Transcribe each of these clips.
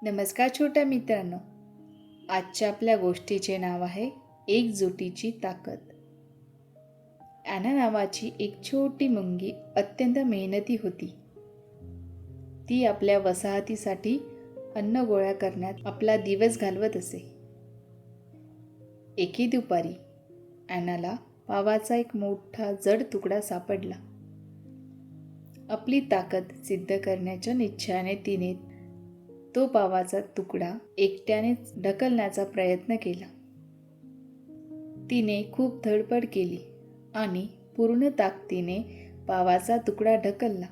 नमस्कार छोट्या मित्रांनो. आजच्या आपल्या गोष्टीचे नाव आहे एकजुटीची ताकद. ॲना नावाची एक छोटी मुंगी अत्यंत मेहनती होती. ती आपल्या वसाहतीसाठी अन्न गोळा करण्यात आपला दिवस घालवत असे. एके दुपारी ॲनाला पावाचा एक मोठा जड तुकडा सापडला. आपली ताकद सिद्ध करण्याच्या निश्चयाने तिने तो पावाचा तुकडा एकट्यानेच ढकलण्याचा प्रयत्न केला. तिने खूप धडपड केली आणि पूर्ण ताकदीने पावाचा तुकडा ढकलला,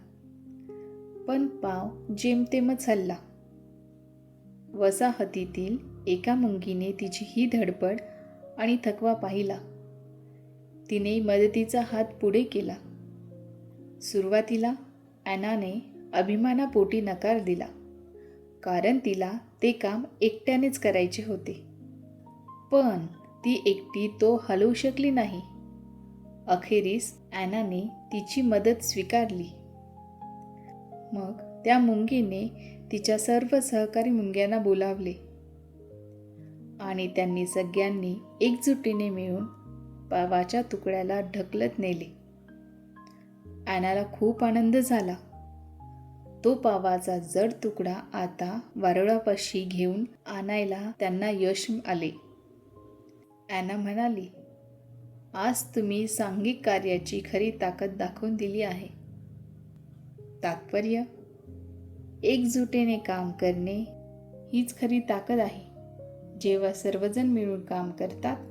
पण पाव जेमतेमच हलला. वसाहतीतील एका मुंगीने तिची ही धडपड आणि थकवा पाहिला. तिने मदतीचा हात पुढे केला. सुरुवातीला ॲनाने अभिमानापोटी नकार दिला, कारण तिला ते काम एकट्यानेच करायचे होते. पण ती एकटी तो हलवू शकली नाही. अखेरीस ॲनाने तिची मदत स्वीकारली. मग त्या मुंगीने तिच्या सर्व सहकारी मुंग्यांना बोलावले आणि त्यांनी सगळ्यांनी एकजुटीने मिळून पावाच्या तुकड्याला ढकलत नेले. ॲनाला खूप आनंद झाला. तो पावाचा जड तुकडा आता वारुळापाशी घेऊन आणायला त्यांना यश आले. ॲना म्हणाली, आज तुम्ही सांघिक कार्याची खरी ताकद दाखवून दिली आहे. तात्पर्य, एकजुटीने काम करणे हीच खरी ताकद आहे. जेव्हा सर्वजण मिळून काम करतात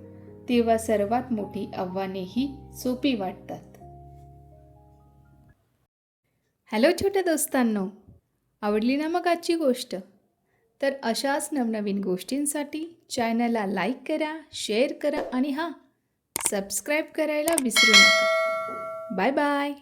तेव्हा सर्वात मोठी आव्हानेही सोपी वाटतात. हॅलो छोट्या दोस्तांनो, आवडली ना मग आजची गोष्ट? तर अशाच नवनवीन गोष्टींसाठी चॅनलला लाईक करा, शेअर करा आणि सबस्क्राईब करायला विसरू नका. Bye bye.